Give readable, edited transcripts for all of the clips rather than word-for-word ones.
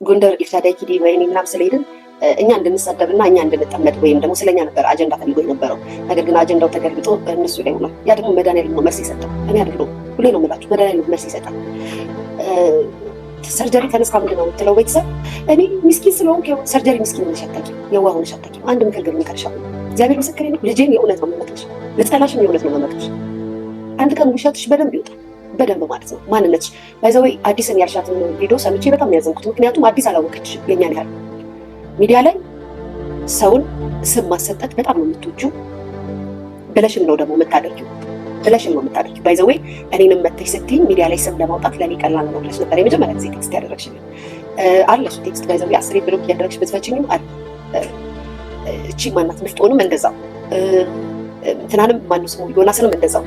ጎንደር ኢፍታዳይ ኪዲ ወይኔ ምናምን ስለሄድን እኛ እንድንሰደብና እኛ እንድንጠመድ ወይም ደግሞ ስለኛ ነበር አጀንዳ ፈልጎ የነበረው። ነገር ግን አጀንዳው ተገልብጦ እነሱ ላይ ሆኗል። ያ ደግሞ መድኃኒዓለም ነው መልስ የሰጠው፣ እኔ አይደለሁም። ሁሌ ነው የምላችሁ መድኃኒዓለም መልስ ይሰጣል። ሰርጀሪ ተነስካ ምንድን ነው የምትለው ቤተሰብ? እኔ ምስኪን ስለሆንኩ ሰርጀሪ ምስኪን ሆነሽ አታውቂም፣ የዋህ ሆነሽ አታውቂም። አንድ ምክር ግን እመክርሻለሁ፣ እግዚአብሔር ምስክሬ ነው። ልጄን የእውነት ነው የምመክርሽ፣ ልጠላሽም የእውነት ነው የምመክርሽ። አንድ ቀን ውሸትሽ በደንብ ይወጣል፣ በደንብ ማለት ነው ማንነትሽ። ባይዘወይ አዲስን ያልሻትን ቪዲዮ ሰምቼ በጣም ያዘንኩት፣ ምክንያቱም አዲስ አላወቀችሽ የኛን ያህል ሚዲያ ላይ ሰውን ስም ማሰጠት በጣም ነው የምትወጂው ብለሽም ነው ደግሞ የምታደርጊው ባይዘወይ እኔንም መተሽ ስትይኝ ሚዲያ ላይ ስም ለማውጣት ለእኔ ቀላል ነው ብለሽ ነበር የመጀመሪያ ጊዜ ቴክስት ያደረግሽልኝ። አለሽ ቴክስት ባይዘወይ 10 ብሎክ እያደረግሽ ብትፈችኝም አለ። እቺ ማናት ምፍጦንም እንደዛው፣ እንትናንም ማነው ስሙ ዮናስንም እንደዛው።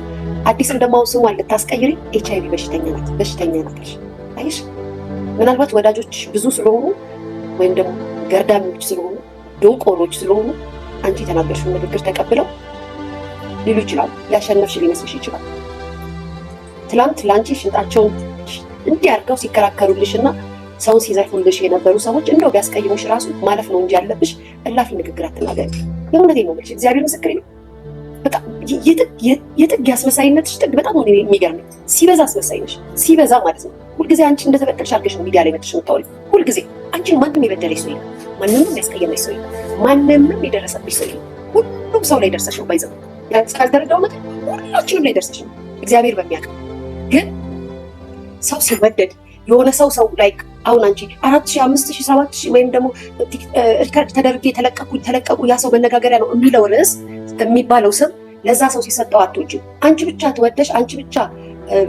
አዲስም ደግሞ ስሟን ልታስቀይሪ HIV በሽተኛ ናት። አይሽ ምናልባት ወዳጆች ብዙ ስለሆኑ ወይም ደግሞ ገርዳሚዎች ስለሆኑ ዶንቆሮች ስለሆኑ አንቺ የተናገርሽውን ንግግር ተቀብለው ሊሉ ይችላሉ። ያሸነፍሽ ሊመስልሽ ይችላል። ትላንት ለአንቺ ሽንጣቸውን እንዲያርገው ሲከራከሩልሽና ሰውን ሲዘርፉልሽ የነበሩ ሰዎች እንደው ቢያስቀይሙሽ ራሱ ማለፍ ነው እንጂ ያለብሽ እላፊ ንግግር አትናገሪ። የእውነቴን ነው የምልሽ፣ እግዚአብሔር ምስክሬ ነው። በጣም የጥግ ያስመሳይነትሽ ጥግ በጣም ነው የሚገርመኝ። ሲበዛ አስመሳይ ነሽ፣ ሲበዛ ማለት ነው። ሁልጊዜ አንቺ እንደተበቀልሽ አድርገሽ ነው ሚዲያ ላይ መጥተሽ የምታወሪው። ሁልጊዜ አንቺን ማንም የበደለሽ ሰው የለም፣ ማንንም ያስቀየመሽ ሰው የለም፣ ማንንም የደረሰብሽ ሰው የለም። ሁሉም ሰው ላይ ደርሰሽ ነው ባይዘው እስካልተረዳው መጠን ሁላችንም ላይ ደርሰሽ ነው እግዚአብሔር በሚያውቅ። ግን ሰው ሲወደድ የሆነ ሰው ላይ አሁን አንቺ 4000 5000 7000 ወይም ደግሞ ሪከርድ ተደርጌ ተለቀቁ ያ ሰው መነጋገሪያ ነው የሚለው ርዕስ የሚባለው ስም ለዛ ሰው ሲሰጠው አትወጂም። አንቺ ብቻ ተወደሽ አንቺ ብቻ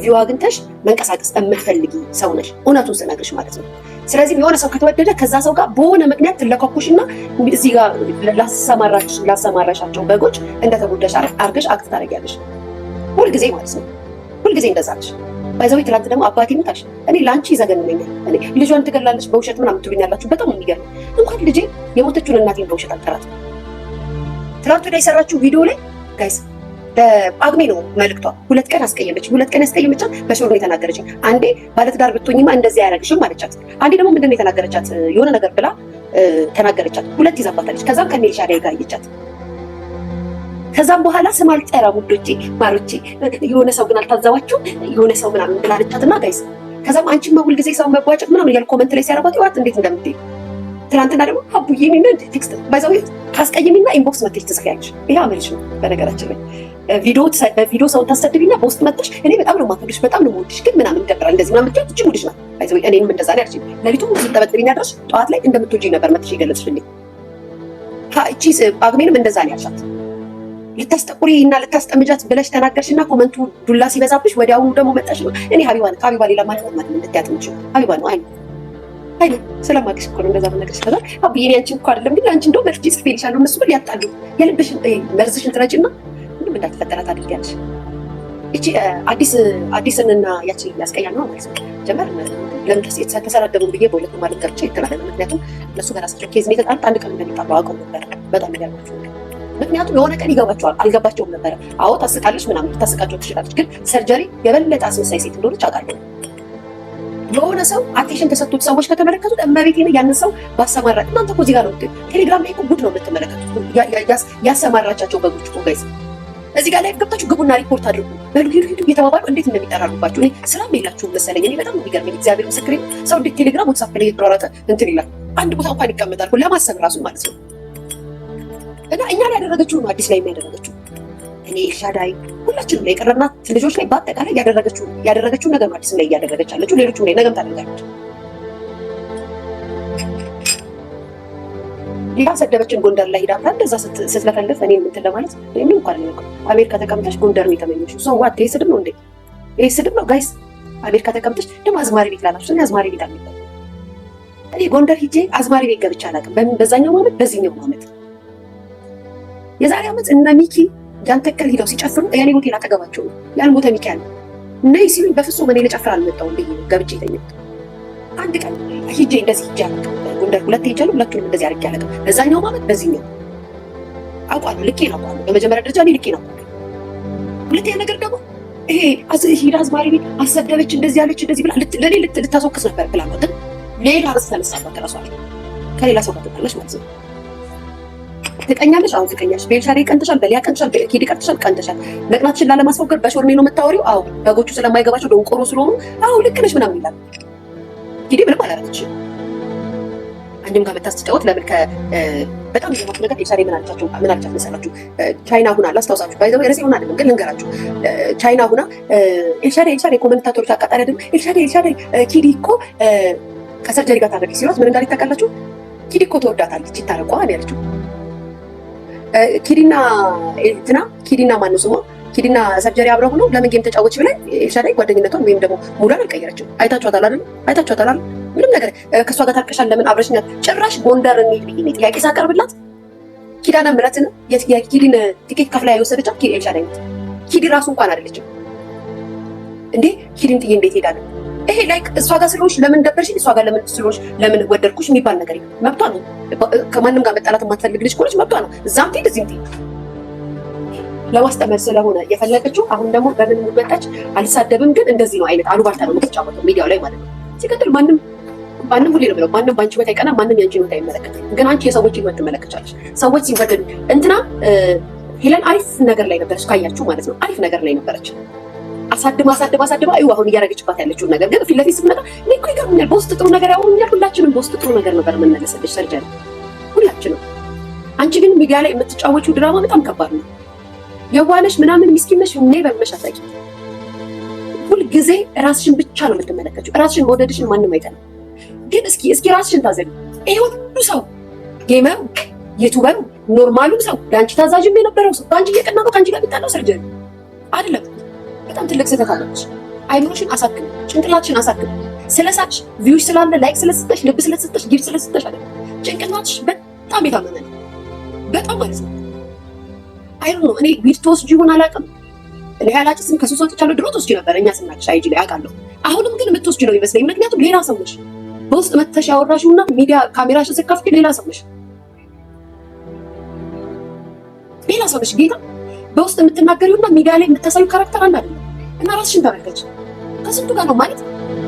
ቪው አግኝተሽ መንቀሳቀስ የምትፈልጊ ሰው ነሽ፣ እውነቱን ስነግርሽ ማለት ነው። ስለዚህ የሆነ ሰው ከተወደደ ከዛ ሰው ጋር በሆነ ምክንያት ትለካኩሽና እዚህ ጋር ላሰማራሻቸው በጎች እንደተጎዳሽ አርገሽ አክት ታደርጊያለሽ ሁልጊዜ ማለት ነው። ሁልጊዜ እንደዛ ነሽ። ባይዘው ትላንት ደግሞ አባቴ ሙታሽ እኔ ላንቺ ይዘገንነኛል። እኔ ልጇን ትገላለች በውሸት ምናምን ትሉኛላችሁ። በጣም የሚገርም እንኳን ልጄ የሞተችውን እናቴን በውሸት አልጠራት። ትላንት ላይ የሰራችው ቪዲዮ ላይ ጋይስ በጳጉሜ ነው መልክቷ። 2 ቀን ያስቀየመቻት በሾር ነው የተናገረችኝ። አንዴ ባለትዳር ብትሆኝማ እንደዚህ አያረግሽም አለቻት። አንዴ ደግሞ ምንድነው የተናገረቻት? የሆነ ነገር ብላ ተናገረቻት። 2 ይዛባታለች። ከዛም ከሜልሻዳይ ጋር አየቻት። ከዛም በኋላ ስም አልጠራም ውዶቼ ማሮቼ፣ የሆነ ሰው ግን አልታዘባችሁ የሆነ ሰው ምናምን ብላለቻትና ጋይስ። ከዛም አንቺማ ሁልጊዜ ሰው መቧጨቅ ምናምን እያል ኮመንት ላይ ሲያረባት ይዋት እንዴት እንደምትይ። ትናንትና ደግሞ አቡዬ ምን ቴክስት ባይዘው ታስቀይሚና ኢንቦክስ መጥተሽ ትጽፊያለሽ። ይሄ አመልሽ ነው በነገራችን ላይ። በቪዲዮ ሰው ታሰድቢና በውስጥ መጥተሽ እኔ በጣም ነው የማከብርሽ በጣም ነው የምወድሽ ግን ምናምን ይደብራል እንደዚህ ምናምን ትጭ ሙድሽ ነው ባይዘው። እኔንም እንደዛ ነው ያልሽኝ። ለሊቱ ሲጠበጥብኝ አድረሽ ጠዋት ላይ እንደምትወጂኝ ነበር መጥተሽ የገለጽሽልኝ። እቺ ጳጉሜንም እንደዛ ነው ያልሻት። ልታስጠቁሪ እና ልታስጠምጃት ብለሽ ተናገርሽና ኮመንቱ ዱላ ሲበዛብሽ ወዲያውኑ ደግሞ መጣሽ ነው እኔ ሀቢባ ሌላ ማለት ነው እንድትያት እንጂ ሀቢባ ነው አይደል ስለማግሽ እኮ ነው እንደዛ ነገርሽ። ከዛ አብዬ እኔ አንቺን እኮ አይደለም ግን አንቺ እንደው መርጂ ጽፌልሻለሁ እነሱ ብል ያጣሉ የልብሽን መርዝሽን ትረጭና ምንም እንዳትፈጠራት አድርጊያለሽ። እቺ አዲስንና ያቺ ያስቀያል ነው ማለት ነው። ጀመር ለምን ተሰራደሩ ብዬ በሁለቱ ማለት ቀርቼ ይተላለ። ምክንያቱም እነሱ በራሳቸው ኬዝ ነው የተጣሉት። አንድ ቀን እንደሚጣሉ አውቀው ነበር። በጣም ይገርማችሁ። ምክንያቱም የሆነ ቀን ይገባቸዋል። አልገባቸውም ነበር። አዎ ታስቃለች ምናምን ታስቃቸው ትችላለች። ግን ሰርጀሪ የበለጠ አስመሳይ ሴት እንደሆነች አውቃለሁ። የሆነ ሰው አቴንሽን ተሰጥቶት ሰዎች ከተመለከቱት እመቤቴን ያንን ሰው ባሰማራት እናንተ እኮ እዚህ ጋር ነው ቴሌግራም ላይ እኮ ጉድ ነው የምትመለከቱት። ያሰማራቻቸው በጉድ እኮ ጋይስ እዚህ ጋር ላይ ገብታችሁ ግቡና ሪፖርት አድርጉ በሉ ሂዱ እየተባባሉ እንዴት እንደሚጠራሩባችሁ። እኔ ስራም የላችሁም መሰለኝ። እኔ በጣም የሚገርመኝ እግዚአብሔር ምስክሬ ሰው እንዴት ቴሌግራም ዋትስአፕ ላይ የተሯሯጠ እንትን ይላል። አንድ ቦታ እንኳን ይቀመጣል ለማሰብ ራሱ ማለት ነው። እና እኛ ላይ ያደረገችው ነው አዲስ ላይ የሚያደረገችው። እኔ ኤልሻዳይ ሁላችንም ላይ የቀረብናት ልጆች ላይ በአጠቃላይ ያደረገችው ነገር ነው አዲስ ላይ እያደረገች ያለችው። ሌሎቹም ላይ ነገም ታደርጋለች። ሌላ ሰደበችን ጎንደር ላይ ሄዳ እንደዛ ስትለፈልፍ እኔ እንትን ለማለት ምን እንኳን ነው አሜሪካ ተቀምጠሽ ጎንደር ነው የተመኘሽው። ሰው ዋት ይሄ ስድብ ነው እንዴ? ይሄ ስድብ ነው ጋይስ። አሜሪካ ተቀምጠሽ ደግሞ አዝማሪ ቤት ላላችሁ አዝማሪ ቤት አለ። እኔ ጎንደር ሂጄ አዝማሪ ቤት ገብቼ አላውቅም። በዛኛው ዓመት በዚህኛው ዓመት የዛሬ ዓመት እነ ሚኪ ጃንተከል ሄደው ሲጨፍሩ የኔ ሆቴል አጠገባቸው ነው ያልሞተ ሚካኤል ነይ ሲሉኝ በፍጹም እኔ ልጨፍር አልመጣሁም ብዬ ገብቼ የተኛሁት። አንድ ቀን ሂጄ እንደዚህ ሂጄ አላውቅም። ጎንደር 2 ሄጃለሁ። ሁለቱንም እንደዚህ አድርጌ አላውቅም። በዛኛው ማለት በዚህኛው አውቃለሁ። ልኬ ነው አውቃለሁ። በመጀመሪያ ደረጃ እኔ ልኬ ነው አውቃለሁ። ሁለተኛ ነገር ደግሞ ይሄ ሂዳ አዝማሪ ቤት አሰደበች እንደዚህ ያለች እንደዚህ ብላ ለኔ ልታስወቅስ ነበር ፕላኗ። ግን ሌላ ርዕስ ተነሳባት እራሷ ከሌላ ሰው ጋር ትጣላሽ ማለት ነው። ትቀኛለሽ። አሁን ትቀኛለሽ። በኤልሻዳይ ቀንተሻል፣ በሊያ ቀንተሻል፣ በኪዲ ቀንተሻል፣ ቀንተሻል። መቅናትሽን ላለማስወገድ በሾርሜ ነው የምታወሪው። አዎ በጎቹ ስለማይገባቸው ደንቆሮ ስለሆኑ አዎ ልክ ነሽ ምናምን ይላል። ኪዲ ምንም አላረገችም። አንድም ጋር መታስጨውት ለምን በጣም የሞት ነገር ኤልሻዳይ ምን አለቻት መሰላችሁ? ቻይና ሁና ላስታውሳችሁ ባይዘው ርዕሴ ሆና አይደለም ግን ልንገራችሁ። ቻይና ሁና ኤልሻዳይ ኮሜንታተሮች አቃጣሪ አይደለም ኤልሻዳይ ኪዲ እኮ ከሰርጀሪ ጋር ታደርጊ ሲሏት ምን እንዳለች ታውቃላችሁ? ኪዲ እኮ ትወዳታለች ይታረቋ ነው ያለችው። ኪዲና ማነው ስሟ? ኪዲና ሰርጀሪ አብረው ሆነው ለምን ጌም ተጫወች ብለን ኤልሻዳይ ጓደኝነቷን ወይም ደግሞ ሙዳን አልቀየረችው። አይታችኋታል አይደል? ምንም ነገር ከእሷ ጋር ታርቀሻል ለምን አብረሽኛል? ጭራሽ ጎንደር እንሂድ ብዬ ጥያቄ ሳቀርብላት ኪዳነ ምሕረትን የኪዲን ቲኬት ከፍላ የወሰደቻት ኤልሻዳይ ናት። ኪዲ ራሱ እንኳን አይደለችም እንዴ! ኪዲን ጥዬ እንዴት ሄዳለሁ? ይሄ ላይክ እሷ ጋር ስለሆንሽ ለምን ደበርሽኝ፣ እሷ ጋር ለምን ስለሆንሽ ለምን ወደድኩሽ የሚባል ነገር መብቷ ነው። ከማንም ጋር መጣላት የማትፈልግ ልጅ ከሆነች መብቷ ነው። እዛም ትሄድ እዚህም ትሄድ ለማስጠመር ስለሆነ የፈለገችው። አሁን ደግሞ በምን መጣች? አልሳደብም ግን እንደዚህ ነው አይነት አሉባልታ ነው የምትጫወተው ሚዲያው ላይ ማለት ነው። ሲቀጥል ማንም ሁሌ ነው ብለው ማንም ባንቺ ህይወት አይቀናም፣ ማንም ያንቺ ህይወት አይመለከትም። ግን አንቺ የሰዎች ህይወት ትመለከቻለሽ። ሰዎች ሲወደዱ እንትና ሄለን አሪፍ ነገር ላይ ነበረች ካያችሁ ማለት ነው። አሪፍ ነገር ላይ ነበረች። አሳድማ አዩ አሁን እያደረገችባት ያለችውን ነገር ግን ፊት ለፊት ስትመጣ እኔ እኮ ይገርምኛል። በውስጥ ጥሩ ነገር ያወሩኛል። ሁላችንም በውስጥ ጥሩ ነገር ነበር የምንመለስልሽ ሰርጀሪ፣ ሁላችንም። አንቺ ግን ሚዲያ ላይ የምትጫወቹው ድራማ በጣም ከባድ ነው። የዋነሽ ምናምን ምስኪነሽ ኔቨር ብለሽ አታውቂም። ሁልጊዜ ራስሽን ብቻ ነው የምትመለከችው። ራስሽን መውደድሽን ማንም አይጠላም። ግን እስኪ ራስሽን ታዘቢ። ይሄ ሁሉ ሰው ጌመሩ፣ ዩቲዩበሩ፣ ኖርማሉ ሰው ለአንቺ ታዛዥም የነበረው ሰው በአንቺ እየቀና ነው ከአንቺ ጋር የሚጣላው ሰርጀሪ አይደለም። በጣም ትልቅ ስህተት አለች። አይምሮሽን አሳክም፣ ጭንቅላትሽን አሳክም። ስለሳች ቪውሽ ስላለ ላይክ ስለሰጠሽ ልብ ስለሰጠሽ ጊፍት ስለሰጠሽ አይደለም። ጭንቅላትሽ በጣም የታመመ ነው። በጣም ማለት ነው። አይሩ እኔ ዊድ ተወስጂ ይሆን አላውቅም። እኔ ያላጭስም ከሱስ ወጥቻለሁ። ድሮ ተወስጂ ነበር እኛ ስናቅሽ አይጂ ላይ አውቃለሁ። አሁንም ግን የምትወስጂ ነው ይመስለኝ። ምክንያቱም ሌላ ሰው ነሽ። በውስጥ መተሽ ያወራሽውና ሚዲያ ካሜራሽን ስከፍት ሌላ ሰው ነሽ። ሌላ ሰው ነሽ ጌታ በውስጥ የምትናገሪውና ሚዲያ ላይ የምታሳዩ ካራክተር አንድ አይደለም። እና ራስሽን ተመልከች። ከስንቱ ጋር ነው ማለት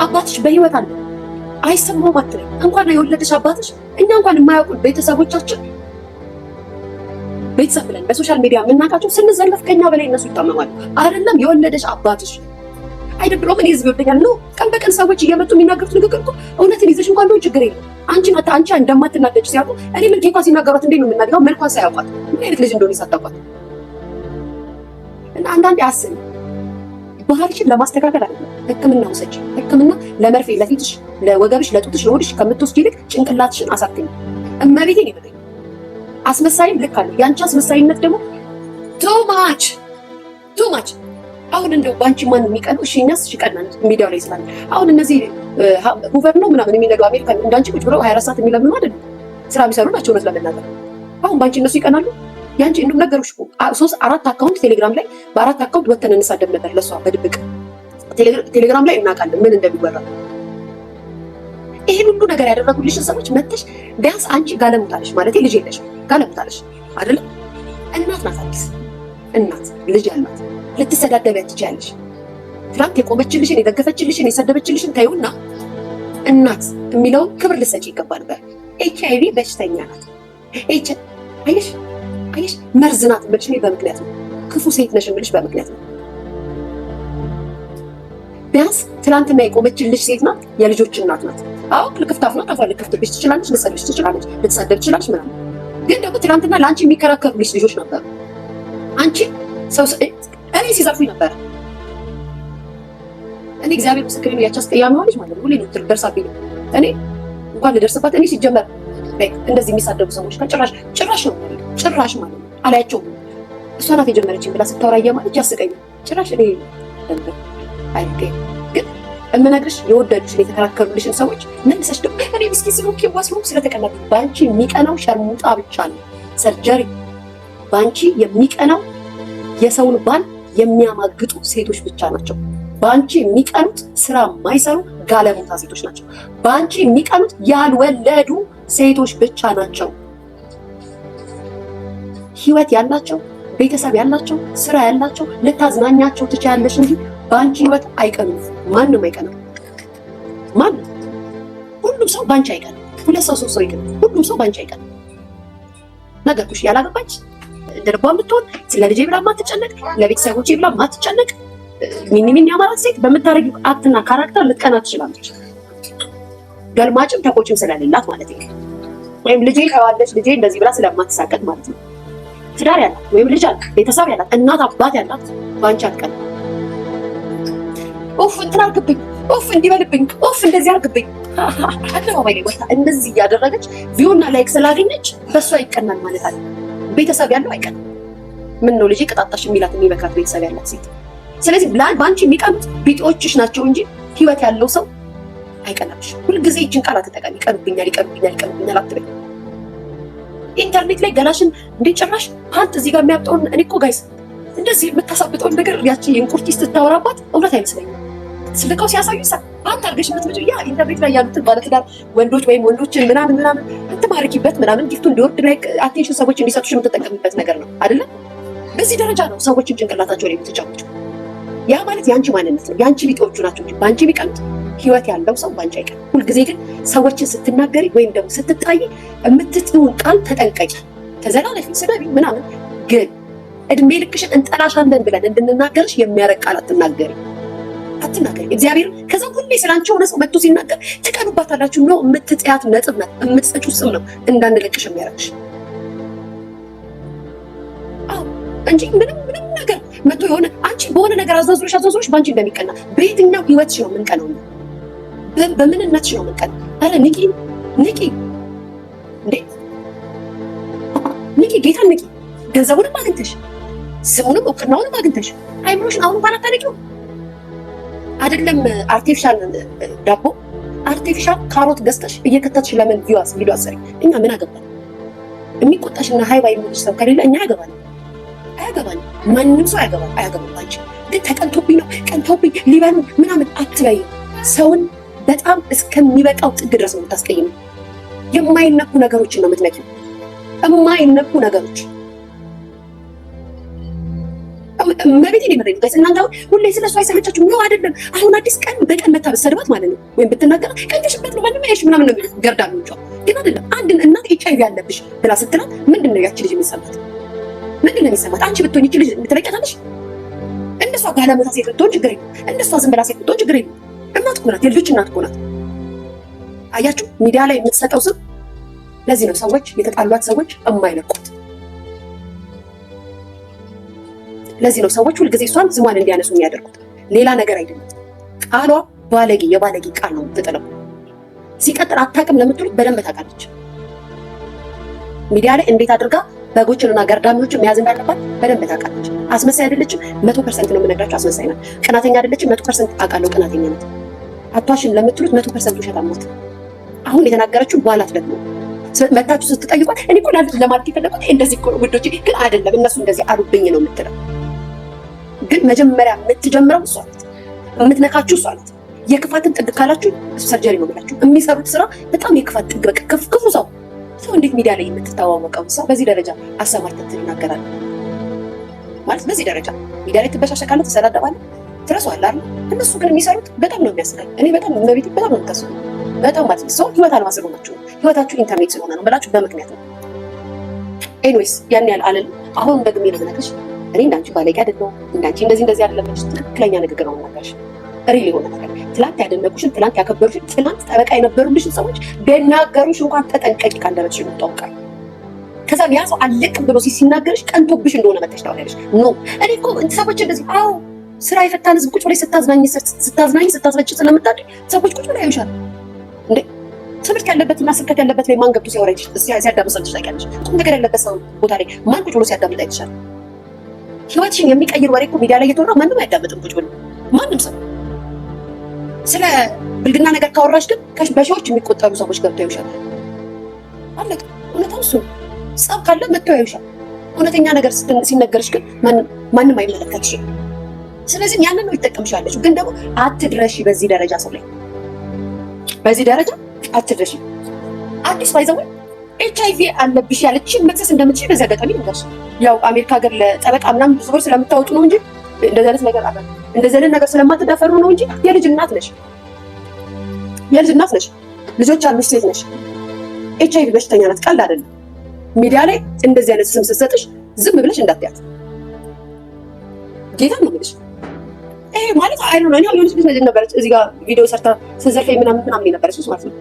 አባትሽ በህይወት አለ አይሰማውም አትለኝ። እንኳን የወለደሽ አባትሽ እኛ እንኳን የማያውቁን ቤተሰቦቻችን ቤተሰብ ብለን በሶሻል ሚዲያ የምናውቃቸው ስንዘለፍ ከኛ በላይ እነሱ ይታመማሉ። አይደለም የወለደሽ አባትሽ አይደብሮም። እኔ ህዝብ ይወደኛል ነው ቀን በቀን ሰዎች እየመጡ የሚናገሩት ንግግር እኮ እውነትን ይዘሽ እንኳን ቢሆን ችግር የለም። አንቺ እንደማትናደጅ ሲያውቁ እኔ መልኬ ሲናገሯት እንዴት ነው የምናደርገው? መልኳን ሳያውቋት ምን አይነት ልጅ እንደሆነ ሳታውቋት እና አንዳንዴ አስቢ። ባህሪሽን ለማስተካከል አይደለም ህክምና ውሰጂ። ህክምና ለመርፌ ለፊትሽ፣ ለወገብሽ፣ ለጡትሽ፣ ለሆድሽ ከምትወስጂ ይልቅ ጭንቅላትሽን አሳክሚ። እመቤቴን ይመጣኝ አስመሳይም ልክ አለ። ያንቺ አስመሳይነት ደግሞ ቱ ማች አሁን እንደው ባንቺ ማን የሚቀኑ? እሺ እኛስ ቀናን ሚዲያው ላይ ስላለ አሁን እነዚህ ሁቨር ነው ምናምን የሚነዱ አሜሪካን እንዳንቺ ቁጭ ብለው 24 ሰዓት የሚለምኑ አይደለም ስራ የሚሰሩ ናቸው። እውነት ለመናገር አሁን ባንቺ እነሱ ይቀናሉ። ያንቺ እንደው ነገሮች እኮ 3-4 አካውንት ቴሌግራም ላይ በ4 አካውንት ወተን እንሳደብ ነበር ለሷ በድብቅ ቴሌግራም ላይ እናውቃለን ምን እንደሚወራ። ይሄን ሁሉ ነገር ያደረጉልሽን ሰዎች መተሽ ቢያንስ አንቺ ጋለሞታለሽ ማለት ልጅ የለሽ ጋለሞታለሽ አይደል? እናት ናት። አዲስ እናት ልጅ ያላት ልትሰዳደቢያት ትችያለሽ። ትናንት የቆመችልሽን የደገፈችልሽን የሰደበችልሽን ታዩና እናት የሚለውን ክብር ልትሰጪ ይገባ ነበር። HIV በሽተኛ ናት። አይሽ መርዝ ናት የምልሽ በምክንያት ነው። ክፉ ሴት ነሽ የምልሽ በምክንያት ነው። ቢያንስ ትናንትና የቆመችልሽ ሴት ናት። የልጆች እናት ናት። አዎ ልክፍታፍ ናት። አፏ ልክፍትብሽ ትችላለች፣ ልትሰድብሽ ትችላለች፣ ልትሳደብ ትችላለች ምናምን። ግን ደግሞ ትናንትና ለአንቺ የሚከራከሩልሽ ልጆች ነበሩ። አንቺ ሰው እኔ ሲዘርፉኝ ነበር። እኔ እግዚአብሔር ምስክሬን ያቺ አስቀያሚ ሆነች ማለት ነው። ሁሌ ነው ትደርሳብኝ። እኔ እንኳን ልደርስባት እኔ ሲጀመር እንደዚህ የሚሳደቡ ሰዎች ጭራሽ ማለት ነው አላያቸውም። እሷ ናት የጀመረችኝ ብላ ስታወራ እያማለች ያስቀኛል። ጭራሽ እኔ ነበር አይገኝ። ግን እምነግርሽ የወደዱሽን የተከራከሩልሽን ሰዎች መልሰሽ ደግሞ እኔ ምስኪን ስለሆንኩ የዋስሉም ስለተቀላቀሉ ባንቺ የሚቀናው ሸርሙጣ ብቻ ነው። ሰርጀሪ ባንቺ የሚቀናው የሰውን ባል የሚያማግጡ ሴቶች ብቻ ናቸው። ባንቺ የሚቀኑት ስራ የማይሰሩ ጋለሞታ ሴቶች ናቸው። ባንቺ የሚቀኑት ያልወለዱ ሴቶች ብቻ ናቸው። ህይወት ያላቸው ቤተሰብ ያላቸው ስራ ያላቸው ልታዝናኛቸው ትችያለሽ እንጂ ባንቺ ህይወት አይቀኑም። ማንም አይቀናም። ማንም ሁሉም ሰው ባንቺ አይቀርም። ሁለት ሰው ሶስት ሰው ይቀር፣ ሁሉም ሰው ባንቺ አይቀርም። ነገርኩሽ። ያላገባች እንደ ልቧ የምትሆን ስለ ልጄ ብላ ማትጨነቅ፣ ለቤተሰቦቼ ብላ ማትጨነቅ ሚኒሚን ያማራት ሴት በምታረጊው አክትና ካራክተር ልትቀና ትችላለች። ገልማጭም ተቆጭም ስለሌላት ማለት ነው። ወይም ልጄ ከዋለች ልጄ እንደዚህ ብላ ስለማትሳቀቅ ማለት ነው። ትዳር ያላት ወይም ልጅ አላት፣ ቤተሰብ ያላት፣ እናት አባት ያላት ባንቺ አትቀና። ኦፍ እንትን አርግብኝ፣ ኦፍ እንዲበልብኝ፣ ኦፍ እንደዚህ አርግብኝ አደባባይ ላይ ወጣ እንደዚህ እያደረገች ቪውና ላይክ ስላገኘች በሷ ይቀናል ማለት አለ። ቤተሰብ ያለው አይቀናም። ምን ነው ልጄ ቅጣጣሽ የሚላት የሚመክራት ቤተሰብ ያላት ሴት። ስለዚህ በአንቺ የሚቀኑት ቢጤዎችሽ ናቸው እንጂ ህይወት ያለው ሰው አይቀናብሽ። ሁልጊዜ ይችን ቃል አትጠቀሚ። ይቀኑብኛል፣ ይቀኑብኛል፣ ይቀኑብኛል አትበይ። ኢንተርኔት ላይ ገላሽን እንዴት ጭራሽ ፓንት እዚህ ጋር የሚያብጠውን እኔ እኮ ጋይስ እንደዚህ የምታሳብጠውን ነገር ያቺ የእንቁርቲ ስትታወራባት እውነት አይመስለኝም። ስልካው ሲያሳዩ ፓንት አድርገሽ የምትመጪው ያ ኢንተርኔት ላይ ያሉትን ባለትዳር ወንዶች ወይም ወንዶችን ምናምን ትማርኪበት ምናምን ጊፍቱ እንዲወርድ ላይ አቴንሽን ሰዎች እንዲሰጡሽ የምትጠቀሚበት ነገር ነው አይደለም? በዚህ ደረጃ ነው ሰዎችን ጭንቅላታቸው ላይ የምትጫወቸው። ያ ማለት የአንቺ ማንነት ነው። የአንቺ ቢጤዎቹ ናቸው እንጂ በአንቺ ቢቀኑት ህይወት ያለው ሰው ባንቺ አይቀርም። ሁልጊዜ ግን ሰዎችን ስትናገሪ ወይም ደግሞ ስትጣይ የምትጥሩን ቃል ተጠንቀቂ። ተዘላለፊ፣ ስደቢ ምናምን፣ ግን እድሜ ልክሽን እንጠላሻለን ብለን እንድንናገርሽ የሚያረግ ቃል አትናገሪ። እግዚአብሔር ከዛ ሁሌ ስላንቺ ሆነ ሰው መጥቶ ሲናገር ትቀኑባታላችሁ ነው። የምትጥያት ነጥብ ናት። የምትሰጪው ስም ነው እንዳንለቅሽ የሚያረግሽ እንጂ ምንም ነገር መጥቶ የሆነ አንቺ በሆነ ነገር አዟዙሮሽ ባንቺ እንደሚቀና በየትኛው ህይወትሽ ነው የምንቀናው? በምንነትሽ ነው የምንቀናው? አረ ንቂ እንዴ! ንቂ፣ ጌታን ንቂ። ገንዘቡንም አግኝተሽ ስሙንም እውቅናውንም አግኝተሽ አይምሮሽን አሁን እንኳን አታነቂው። አይደለም አርቲፊሻል ዳቦ አርቲፊሻል ካሮት ገዝተሽ እየከተትሽ ለምን ቪዲዮ አሰሪ? እኛ ምን አገባን? የሚቆጣሽና ሃይባ የሚልሽ ሰው ከሌለ እኛ አያገባን። ማንም ሰው አያገባን። አንቺ ግን ተቀንቶብኝ ነው ቀንቶብኝ ሊበሉ ምናምን አትበይ። ሰውን በጣም እስከሚበቃው ጥግ ድረስ ነው የምታስቀይም። የማይነኩ ነገሮችን ነው የምትነኪው። የማይነኩ ነገሮች መቤቴ ነው ማለት ነው። እናንተ ሁሌ ስለሱ አይሰለቻችሁም ነው አይደለም? አሁን አዲስ ቀን በቀን መታ በሰድባት ማለት ነው ወይም ብትናገር ቀንተሽበት ነው ማንም ያይሽ ምናምን ነው ገርዳሚዎቿ። ግን አይደለም አንድ እናት ኤችአይቪ ያለብሽ ብላ ስትላት ምንድነው ያቺ ልጅ የሚሰማት? ምንድነው የሚሰማት? አንቺ ብትሆን ይቺ ልጅ የምትለቀታለሽ? እንደሷ ጋለሞታ ሴት ብትሆን ችግር የለም። እንደሷ ዝም ብላ ሴት ብትሆን ችግር የለም። እናት እኮ ናት፣ የልጆች እናት እኮ ናት። አያችሁ ሚዲያ ላይ የምትሰጠው ስም። ለዚህ ነው ሰዎች የተጣሏት ሰዎች የማይለቁት። ለዚህ ነው ሰዎች ሁልጊዜ እሷን ዝሟን እንዲያነሱ የሚያደርጉት። ሌላ ነገር አይደለም። ቃሏ ባለጌ የባለጌ ቃል ነው የምትጥለው። ሲቀጥል አታውቅም ለምትሉት በደንብ ታውቃለች። ሚዲያ ላይ እንዴት አድርጋ በጎችንና ገርዳሚዎችን መያዝ እንዳለባት በደንብ ታውቃለች። አስመሳይ አይደለችም። 100% ነው የምነግራችሁ። አስመሳይ ናት። ቀናተኛ አይደለችም። 100% አውቃለሁ ቀናተኛ ናት። አቷሽን ለምትሉት 100% ውሸታም ናት። አሁን የተናገረችው በኋላት ደግሞ መታችሁ ስትጠይቋት እኔ እኮ ለማለት የፈለኩት እንደዚህ እኮ ነው ውዶቼ፣ ግን አይደለም እነሱ እንደዚህ አሉብኝ ነው የምትለው። ግን መጀመሪያ የምትጀምረው እሷ ናት። የምትነካችሁ እሷ ናት። የክፋትን ጥግ ካላችሁ ሰርጀሪ ነው ብላችሁ የሚሰሩት ስራ በጣም የክፋት ጥግ። በቃ ክፉ ሰው እንዴት ሚዲያ ላይ የምትተዋወቀው ሰው በዚህ ደረጃ አሰማርተን ትናገራለህ ማለት? በዚህ ደረጃ ሚዲያ ላይ ትበሻሸቃለህ፣ ትሰዳደባለህ፣ ትረሳዋለህ አይደል? እነሱ ግን የሚሰሩት በጣም ነው የሚያስቀኝ። እኔ በጣም መቤት በጣም ነው የምታስቡ። በጣም ማለት ነው ሰው ህይወት አልባ ስለሆናችሁ ህይወታችሁ ኢንተርኔት ስለሆነ ነው ብላችሁ በምክንያት ነው። ኤኒዌይስ ያን ያህል አለን። አሁን ደግሜ ነው የምነግርሽ እኔ እንዳንቺ ባለጌ አይደለሁም። እንዳንቺ እንደዚህ አይደለም። ትክክለኛ ንግግር ነው የምነግርሽ። ሪል የሆነ ነገር ትላንት ያደነቁሽን፣ ትላንት ያከበሩሽን፣ ትላንት ጠበቃ የነበሩልሽን ሰዎች ቢናገሩሽ እንኳን ተጠንቀቂ። ካንደበትሽ የምታውቃል። ከዛ ያ ሰው አለቅም ብሎ ሲናገርሽ ቀንቶብሽ እንደሆነ መተሽ ታውቂያለሽ። ኖ እኔ እኮ ሰዎች እንደዚህ ስራ የፈታን ህዝብ ቁጭ ብለሽ ስታዝናኝ ስታስረጭ ስለምታድር ሰዎች ቁጭ ብለው ያዩሻል። እንዴ ትምህርት ያለበትና ስብከት ያለበት ላይ ማን ገብቶ ሲያዳምጥሽ ታውቂያለሽ? ቁም ነገር ያለበት ሰው ቦታ ላይ ማን ቁጭ ብሎ ሲያዳምጥ አይተሻል? ህይወትሽን የሚቀይር ወሬ እኮ ሚዲያ ላይ እየተወራ ማንም አያዳምጥም ቁጭ ብሎ ማንም ሰው። ስለ ብልግና ነገር ካወራሽ ግን በሺዎች የሚቆጠሩ ሰዎች ገብተው ያዩሻል። አለቀ። እውነታው እሱ ነው። ጸብ ካለ መጥተው ያዩሻል። እውነተኛ ነገር ሲነገርሽ ግን ማንም አይመለከትሽም። ስለዚህ ያንን ነው ይጠቀምሻለሽ። ግን ደግሞ አትድረሺ በዚህ ደረጃ ሰው ላይ በዚህ ደረጃ አትድረሺ። አዲስ ባይዘው ኤችአይቪ አለብሽ ያለችሽ መክሰስ እንደምትችል በዚህ አጋጣሚ ነገርሽ። ያው አሜሪካ ሀገር ለጠበቃ ምናምን ብዙ ብር ስለምታወጡ ነው እንጂ እንደዚህ አይነት ነገር እንደዚህ አይነት ነገር ስለማትዳፈሩ ነው እንጂ የልጅ እናት ነሽ። ልጆች አሉሽ፣ ሴት ነሽ፣ HIV በሽተኛ ናት። ቀልድ አይደለም። ሚዲያ ላይ እንደዚህ አይነት ስም ስትሰጥሽ ዝም ብለሽ እንዳትያት። ጌታ ነው የምልሽ። ይሄ ማለት አይደለም ነው። እኔ የሆነች ልጅ ነበረች እዚህ ጋር ቪዲዮ ሰርታ ስትዘርፈኝ ምናምን ነበረች ማለት ነው።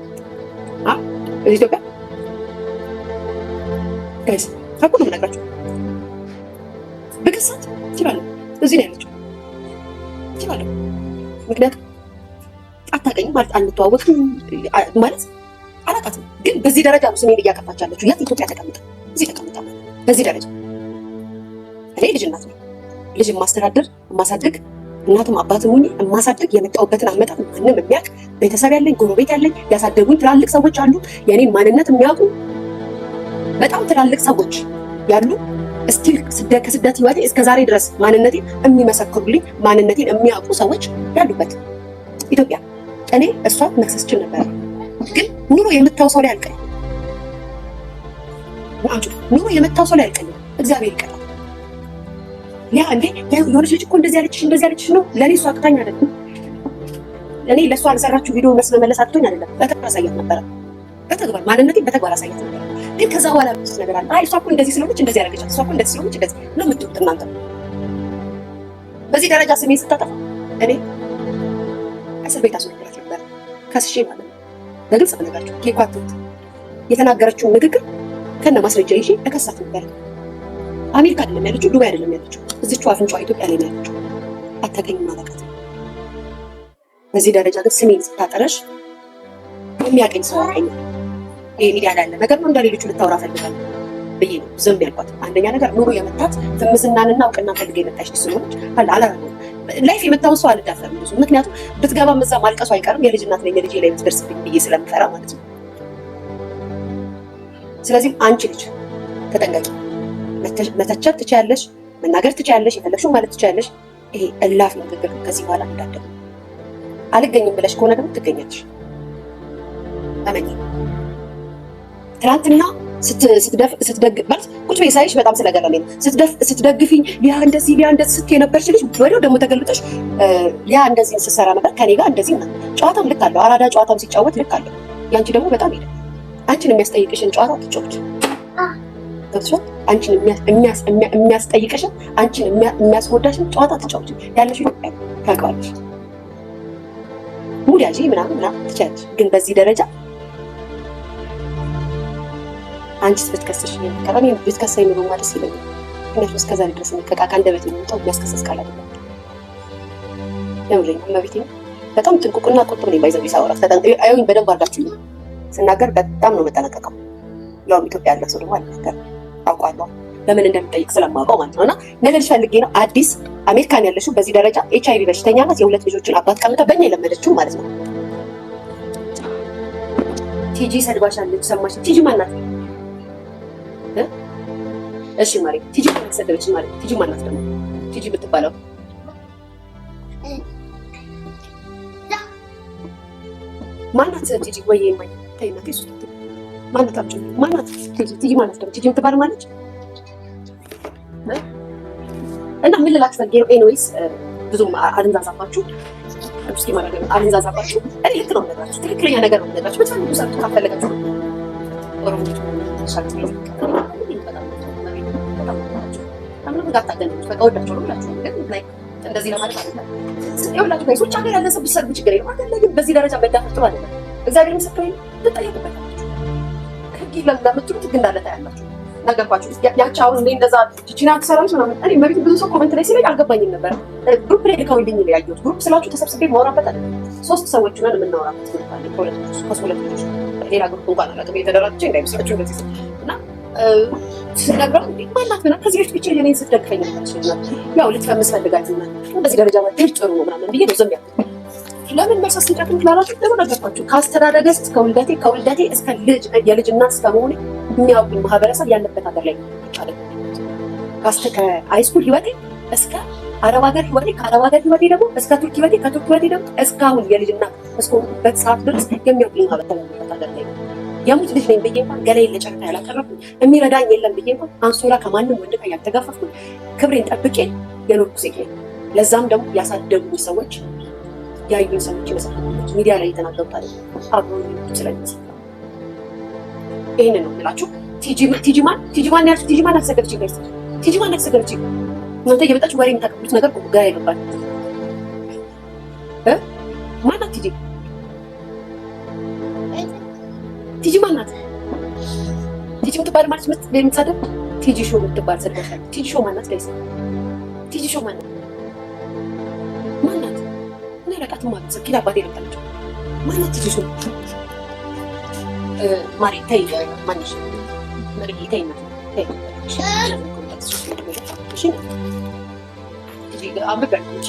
እዚህ ኢትዮጵያ ጋይስ ታውቁ ነው የምነግራችሁ። በከሳት እችላለሁ። እዚህ ነው ያለችው። እችላለሁ። ምክንያቱም አታውቀኝም ማለት አንተዋወቅም ማለት አላውቃትም። ግን በዚህ ደረጃ ነው ስሜን እያከፋች ያለችው። የት ኢትዮጵያ ተቀምጣ እዚህ ተቀምጣ በዚህ ደረጃ። እኔ ልጅ እናት ነኝ። ልጅ የማስተዳድር የማሳድግ እናትም አባትም ሆኜ የማሳድግ የመጣሁበትን አመጣጥ ማንም የሚያውቅ ቤተሰብ ያለኝ ጎረቤት ያለኝ ያሳደጉኝ ትላልቅ ሰዎች አሉ። የኔን ማንነት የሚያውቁ በጣም ትላልቅ ሰዎች ያሉ እስቲል ከስደት ህይወቴ እስከ ዛሬ ድረስ ማንነቴን የሚመሰክሩልኝ ማንነቴን የሚያውቁ ሰዎች ያሉበት ኢትዮጵያ። እኔ እሷ መክሰስ ችል ነበር፣ ግን ኑሮ የምታው ሰው ላይ አልቀኝ። ኑሮ የምታው ሰው ላይ አልቀኝ። እግዚአብሔር ይቀጣል። ያ እንዴ የሆነች ልጅ እኮ እንደዚህ ያለችሽ ነው። ለኔ እሷ አቅታኝ አይደለም። እኔ ለእሷ አልሰራችሁ ቪዲዮ መስሎ መለስ አቅቶኝ አይደለም። በተግባር አሳያት ነበረ። በተግባር ማንነቴን በተግባር አሳያት ነበረ። ግን ከዛ በኋላ ብዙ ነገር አለ። አይ እሷ እኮ እንደዚህ ስለሆነች እንደዚህ ያደረገቻት፣ እሷ እኮ እንደዚህ ስለሆነች እንደዚህ ነው የምትሉት እናንተ። በዚህ ደረጃ ስሜን ስታጠፋ እኔ እስር ቤት አስወግራት ነበር ከስሼ ማለት ነው። በግልጽ ነገራችሁ ኬኳት የተናገረችውን ንግግር ከነ ማስረጃ ይዤ እከሳት ነበር። አሜሪካ አይደለም ያለችው፣ ዱባይ አይደለም ያለችው፣ እዚቹ አፍንጫዋ ኢትዮጵያ ላይ ነው ያለችው። አታገኝም ማለቃት። በዚህ ደረጃ ግን ስሜን ስታጠረሽ የሚያቀኝ ሰው ያቀኛል። ይሄ ሚዲያ ላይ ያለ ነገር ነው። እንደሌሎቹ ልታወራ ፈልጋለሁ ብዬ ነው ዝም ያልኳት። አንደኛ ነገር ኑሮ የመታት ፍምስናንና እውቅና ፈልጋ የመጣች ስለሆነች አላረገው ላይፍ የመታውን ሰው አልዳፈርም ብዙ። ምክንያቱም ብትገባም እዛ ማልቀሱ አይቀርም። የልጅ እናት ነኝ፣ የልጄ ላይ የምትደርስብኝ ብዬ ስለምፈራ ማለት ነው። ስለዚህም አንቺ ልጅ ተጠንቀቂ። መተቸት ትችያለሽ፣ መናገር ትችያለሽ፣ የፈለግሽውን ማለት ትችያለሽ። ይሄ እላፍ ንግግር ከዚህ በኋላ እንዳደረግ አልገኝም ብለሽ ከሆነ ደግሞ ትገኛለሽ። አመኝ ትናንትና ስትደግፍ ማለት ቁጭ ቤት ሳይሽ በጣም ስለገረመኝ ስትደግፊኝ ሊያ እንደዚህ ስትይ የነበርሽ ልጅ ወዲያው ደግሞ ተገልብጠሽ ሊያ እንደዚህ ስትሰራ ነበር ከኔ ጋር እንደዚህ ነው። ጨዋታም ልክ አለው፣ አራዳ ጨዋታም ሲጫወት ልክ አለው። ያንቺ ደግሞ በጣም ሄደ። አንቺን የሚያስጠይቅሽን ጨዋታ ትጫወች። አንቺን የሚያስጠይቅሽን አንቺን የሚያስጎዳሽን ጨዋታ ትጫወች። ያለሽ ኢትዮጵያ ታውቃለሽ። ሙድ ያዢ ምናምን ትችያለሽ። ግን በዚህ ደረጃ አንቺስ ብትከሰሽ ከራኔ ብትከሰኝ ነው ማለት ሲለኝ ምክንያቱም እስከ ዛሬ ድረስ ከቃቃ እንደበት የሚወጣው የሚያስከሰስ ቃል አይደለም። ለምን ለቤቴ በጣም ጥንቁቅና ቁጥብ ነኝ። ባይዘው ይሳወራ አይሁን በደንብ አድርጋችሁ ስናገር በጣም ነው መጠነቀቀው። ያው ኢትዮጵያ ያለ ሰው ደግሞ አልነገር አውቃለሁ ለምን እንደምጠይቅ ስለማውቀው ማለት ነውና ነገርሽ ፈልጌ ነው። አዲስ አሜሪካን ያለሽው በዚህ ደረጃ HIV በሽተኛ ናት። የሁለት ልጆችን አባት ቀምታ በእኛ የለመደችው ማለት ነው። ቲጂ ሰድባሻለች። ሰማሽ? ቲጂ ማናት? እሺ ማሪ ቲጂ ማለት ሰደበች ማለት ቲጂ ማናት ደግሞ? ቲጂ የምትባለው ማናት? ቲጂ ወይ ማይ ታይናት እሱ ማናት? አብጭ ማናት? ቲጂ ማናት ደግሞ? ቲጂ የምትባለው ማለች እና ምን ልላችሁ ፈልጌ ነው። ኤኒዌይስ ብዙም አልንዛዛባችሁ እስኪ ማለት ነው አልንዛዛባችሁ። እኔ ልክ ነው ነገራችሁ፣ ትክክለኛ ነገር ነው ነገራችሁ። በጣም ብዙ ሰዓት ካፈለጋችሁ ኦሮሞ ተሻክሪ እንደዚህ ለማለት አይደለም። ይኸውላችሁ ጋይስ ውጭ ሀገር ያለ ሰው ቢሰርብ ችግር የለም። ሀገር ላይ ግን በዚህ ደረጃ መዳፈር ጥሩ አይደለም። እግዚአብሔር ምስክሬ ትጠየቁበታላችሁ። ህግ ለምትሉት ህግ እንዳለ ታያላችሁ። ነገርኳችሁ። ያቺ አሁን እኔ እንደዛ ቺቺና ትሰራለች ምናምን እኔ መቤት ብዙ ሰው ኮሜንት ላይ ሲለኝ አልገባኝም ነበር። ግሩፕ ላይ ልከውልኝ ነው ያየሁት። ግሩፕ ስላችሁ ተሰብስቤ ማውራበት አይደለም። 3 ሰዎች ነን የምናወራበት ግሩፕ አለ። ከሁለት ልጆች ሌላ ግሩፕ እንኳን አላውቅም። የተደራጀ እንዳይመስላችሁ እንደዚህ እና ስነግረው እንዴ ማናት ምናምን ከዚህ በፊት ብቻ የኔን ስትደግፈኝ ነበር። ያው ልትፈምስ ፈልጋት እና በዚህ ደረጃ ማለት ጥሩ ነው ምናምን ብዬ ነው ዝም ያልኩት። ለምን መልስ አስጨክን ክላራችሁ ደግሞ ነገርኳችሁ። ከአስተዳደገ እስከ ከውልደቴ እስከ የልጅ እናት እስከመሆኔ የሚያውቁኝ ማህበረሰብ ያለበት ሀገር ላይ ይቻላል። ከሃይስኩል ህይወቴ እስከ አረብ ሀገር ህይወቴ፣ ከአረብ ሀገር ህይወቴ ደግሞ እስከ ቱርክ ህይወቴ፣ ከቱርክ ህይወቴ ደግሞ እስካሁን የልጅ እናት እስከሆንኩበት ሰዓት ድረስ የሚያውቁኝ ማህበረሰብ ያለበት ሀገር ላይ የሙት ልጅ ነኝ ብዬ እንኳን ገላዬን ለጨረታ ያላቀረብኩኝ የሚረዳኝ የለም ብዬ እንኳን አንሶላ ከማንም ወንድ ጋር ያልተጋፈፍኩኝ ክብሬን ጠብቄ የኖርኩ ሴት ነኝ። ለዛም ደግሞ ያሳደጉኝ ሰዎች ያዩኝ ሰዎች ይመሰክራሉ። ሚዲያ ላይ የተናገሩት አይደል? አብሮ ስለሚመሰክሩ ይሄንን ነው የምላችሁ። ቲጂማን ያልኩት ቲጂማን አልሰገደችም ጋይስ። ቲጂማን አልሰገደችም። እናንተ እየመጣችሁ ወሬ የምታቀብሉት ነገር ግራ ይገባል። ማናት ቲጂ? ቲጂ ማናት? ቲጂ የምትባል ማለት የምትሳደብ ቲጂ ሾው የምትባል ሰድባሻል። ቲጂ ሾው ማናት ጋይስ? ቲጂ ሾው ማናት? እኔ አላውቃትም ማለት ነው። ኪዳ አባቴ ልታለች ማናት ቲጂ ሾው? ማሪ ተይ ማንሽ ማሪ ተይ ነው ተይ ቲጂ አምበል ቲጂ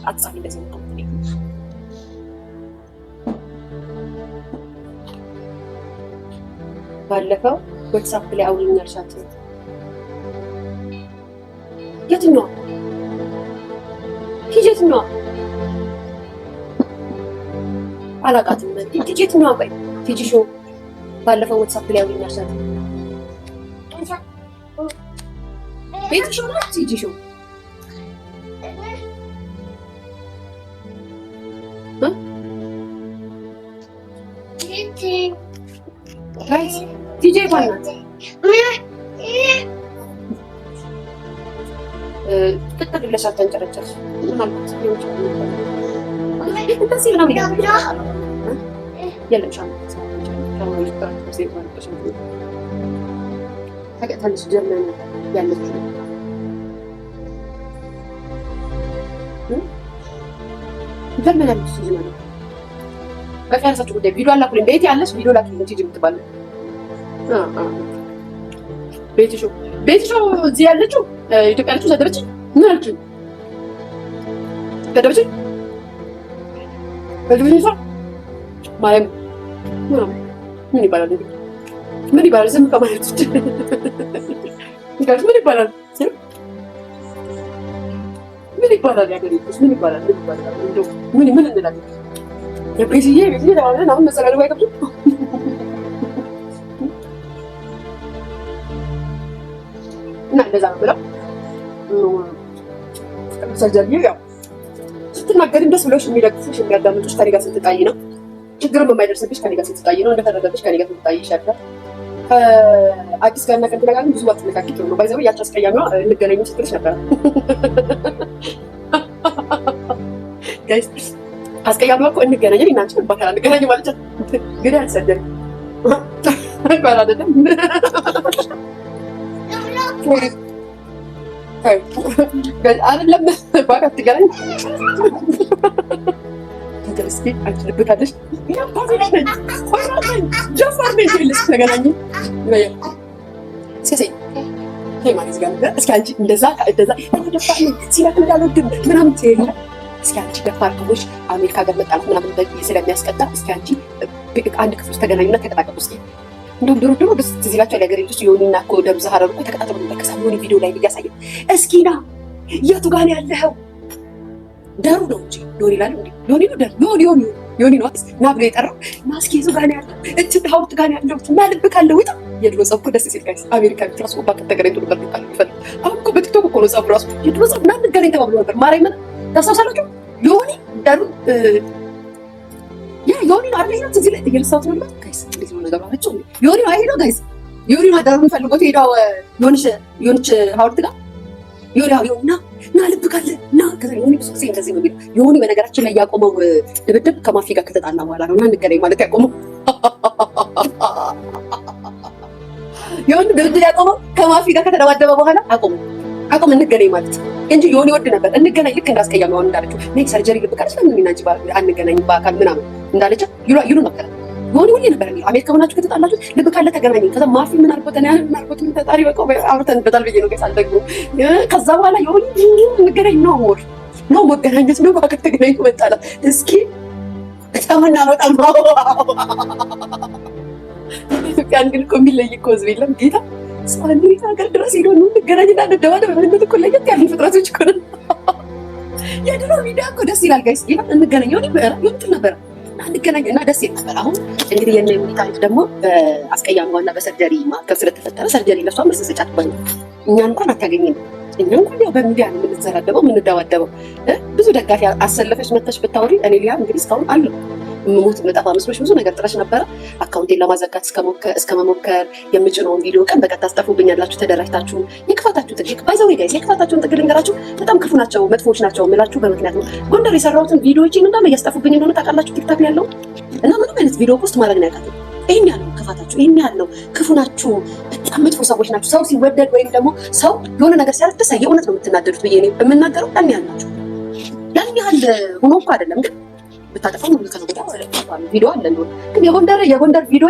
አትጻፊ እንደዚህ ነው። ባለፈው ዋትስአፕ ላይ አውሪኝ አልሻት። የትኛዋ ቲጂ? የትኛዋ አላውቃትም። ቲጂ የትኛዋ? ቆይ ቲጂ ሾው ባለፈው ዋትስአፕ ላይ አውሪኝ አልሻት። ቤት ሾው ነው ቲጂ ሾው ቲጂ ማናት? ቅጥል ብለሽ አታንጨረጨርሽ። ምናልባት እንደዚህ ምናምን የለም ታውቂያታለሽ? ጀርመን ያለችው ጀርመን ያለች ቲጂ ማለት በፈረሳችሁ ጉዳይ ቪዲዮ አላኩልኝ። ቤት ያለች ቪዲዮ ላኩልኝ። ቲጂ የምትባል ቤትሾ እዚህ ያለችው ኢትዮጵያ ያለችው ሰደበችኝ። ምን አለችኝ? ሰደበችኝ በድብኝ ሰው ማርያም ምን ይባላል? ምን ይባላል? ዝም ከማለት ውጭ ምን ይባላል? ምን ይባላል? ያገሬኩስ ምን ይባላል? ምን እንላለን? የቤትዬ ተባብለን አሁን መሰላሉ አይገብም። እና እንደዛ ነው ብለው ሰርጀሪ ያው ስትናገሪም ደስ ብሎሽ የሚደግፉሽ የሚያዳምጡሽ ከኔ ጋር ስትጣይ ነው። ችግርም የማይደርስብሽ ከኔ ጋር ስትጣይ ነው። እንደተረዳብሽ ከኔ ጋር ስትጣይ ይሻላል። ከአዲስ ጋርና ከእንትና ጋር ብዙ አትነካኪ ጥሩ ነው። ባይዘው ያቺ አስቀያሚዋ እንገናኙ ስትልሽ ነበረ ጋይስ። አስቀያሚዋ እኮ እንገናኝ እና አንቺ በአካል እንገናኝ ማለት ነው። ግን አልሰደም ባላ አይደለም አይደለም በአካል ትገናኝ እስኪ አንቺ ልብታለሽ ጀፋር ነኝ ልስ ተገናኝ እስኪ አንቺ እንደዛ ደፋር ሲላት እንዳልወድም ምናምን ትሄድ እስኪ አንቺ ደፋር ከሆንሽ አሜሪካ ሀገር መጣላት ምናምን ስለሚያስቀጣ እስኪ አንቺ አንድ ክፍል ውስጥ ተገናኙና ተቀጣቀጡ። እስኪ እንደውም ድሮ ደስ ትዝ ይላቸዋል የሀገሬ ልጆች የሆኒና እኮ ደብረ ሀረር እኮ ተቀጣጥሎ በከሳ የሆኒ ቪዲዮ ላይ እያሳየ እስኪ ና የቱ ጋር ነው ያለኸው? ደሩ ነው እንጂ ዮኒ ይላል እንዴ? ዮኒ ነው ደሩ ዮኒ ነው ና ብሎ የጠራው ና እስኪ የቱ ጋር ነው ያለው? እንትን ሀውልት ጋር ነው ያለው እና ልብ ካለው ውጣ። የድሮ ጸብ እኮ ደስ ሲል ጋይስ አሜሪካ ራሱ እኮ ባክ ተገናኝቶ ነበር ልታል ይፈልግ። አሁን እኮ በቲክቶክ እኮ ነው ጸብ ራሱ የድሮ ጸብ ና እንገናኝ ተባብሎ ነበር። ማርያምን ታስታውሳላችሁ? ዮኒ ደሩ ያ ዮኒ ነው አይደል? ነው እዚህ ላይ ተገልጻው ነበር ጋይስ። እንዴት ነው ነገር አለችው? ዮኒ ነው አይሄደው ጋይስ። ዮኒ ነው ደሩ ፈልጎት ሄዳው ዮኒች ሀውልት ጋር ዮኒ ና ልብ ካለ ና ከዛ ዮኒ ብዙ ጊዜ እንደዚህ ነው የሚለው። ዮኒ በነገራችን ላይ ያቆመው ድብድብ ከማፊ ጋር ከተጣላ በኋላ ነው። እና እንገናኝ ማለት ያቆመው ዮኒ ድብድብ ያቆመው ከማፊ ጋር ከተደባደበ በኋላ አቆም እንገናኝ ማለት እንጂ ዮኒ ወድ ነበር እንገናኝ። ልክ እንዳስቀያሚ አሁን እንዳለችው ነይ ሰርጀሪ ልብ ካለች ለምን እናንቺ አንገናኝ በአካል ምናምን እንዳለች ይሉ ነበር። ዮኒ ሁሌ ነበር የሚለው አሜሪካ ሆናችሁ ከተጣላችሁ ልብ ካለ ተገናኙ። ከዛ ማፊ ምን አልቆተና አልቆት ምን ተጣሪ በቃ አውርተን በጣል ብዬ ነው ከሳል ደግሞ ከዛ በኋላ ዮኒ እንገናኝ ነው መገናኘት ነው በአካል ተገናኙ መጣላት። እስኪ ተመና በጣም ኢትዮጵያ ግን እኮ የሚለይ እኮ ህዝብ የለም ጌታ አሜሪካ ሀገር ድረስ ሄዶ ነው እንገናኝና እንደባደብ ምንነት እኮ ለየት ያሉ ፍጥረቶች እኮ ነው። የድሮ ሚዲያ እኮ ደስ ይላል ጋይስ። እንገናኝ ዮኒ ትል ነበረ እንገናኝ እና ደስ ይል ነበር። አሁን እንግዲህ የኔ ታሪክ ደግሞ በአስቀያሚዋና በሰርጀሪ ማከፍ ስለተፈጠረ ሰርጀሪ ለሷ መሰሰጫት ባይ እኛ እንኳን አታገኝም። እኛ እንኳን ያው በሚዲያ ነው የምንዘራደበው የምንደባደበው። ብዙ ደጋፊ አሰለፈች መተሽ ብታወሪ እኔ ሊያ እንግዲህ እስካሁን አለሁ የምሞት የምጠፋ መስሎሽ ብዙ ነገር ጥረሽ ነበረ። አካውንቴን ለማዘጋት እስከ መሞከር የምጭነውን ቪዲዮ ቀን በቀን ታስጠፉብኛላችሁ ተደራጅታችሁ። የክፋታችሁ ጥግ ባይዘው ጋይስ የክፋታችሁን ጥግ ልንገራችሁ። በጣም ክፉ ናቸው መጥፎች ናቸው የምላችሁ በምክንያት ነው። ጎንደር የሰራሁትን ቪዲዮዎችን እንዳለ እያስጠፉብኝ እንደሆነ ታውቃላችሁ ቲክታክ ላይ ያለው እና ምንም አይነት ቪዲዮ ፖስት ማድረግ ነው ያቃተኝ። ይሄን ያለው ክፋታችሁ፣ ይሄን ያለው ክፉ ናችሁ፣ በጣም መጥፎ ሰዎች ናችሁ። ሰው ሲወደድ ወይም ደግሞ ሰው የሆነ ነገር ሲያደርግ ደስ የእውነት ነው የምትናደዱት ብዬ ነው የምናገረው። ያን ያህል ናችሁ። ያን ያህል ሆኖ እኮ አይደለም ግን ብታጠፋው ነው ከነገዳ ቪዲዮ አለ ነው ግን የጎንደር ቪዲዮ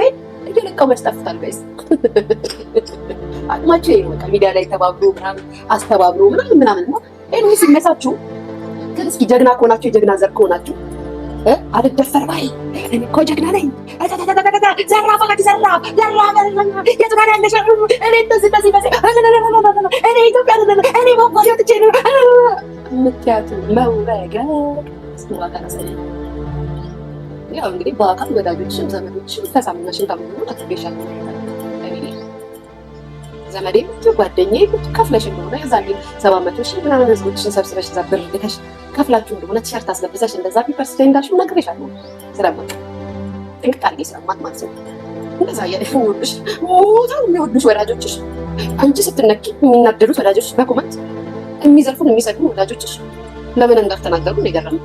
እየለቀው ያስጠፍታል ጋይስ። አቅማችሁ ይሄ በቃ ሚዲያ ላይ ተባብሩ ምናምን አስተባብሩ ምናምን ነው። እኔ ሲመሳችሁ ግን እስኪ ጀግና ከሆናችሁ የጀግና ዘር ከሆናችሁ አልደፈር ባይ እኔ እኮ ጀግና ነኝ ዘራፋት ዘራፍ የትባል ያለሽ እኔ እንደዚህ እኔ ኢትዮጵያ እኔ ሞባል ወጥቼ ነው ምክንያቱ መውረገር ስዋጋናሰ ያው እንግዲህ በአካል ወዳጆችም ዘመዶችም ተሳምናሽን ታምኑ አትቤሻል ዘመዴ ጓደኛዬ ከፍለሽ እንደሆነ የዛኔ 700 ሺህ ምናምን ህዝቦችን ሰብስበሽ እዛ ብር ልከሽ ከፍላችሁ እንደሆነ ቲሸርት አስለብሰሽ እንደዛ ፒፐርስ ላይ እንዳልሽው ነግሬሻለሁ። ስለማውቅ ጥንቅቅ አድርጌ ስለማውቅ ማለት ነው። እንደዛ የሚወዱሽ ሞታው የሚወዱሽ ወዳጆችሽ፣ አንቺ ስትነኪ የሚናደዱት ወዳጆችሽ፣ በኮመንት የሚዘልፉን የሚሰድቡ ወዳጆችሽ ለምን እንዳልተናገሩ ነው የገረመኝ።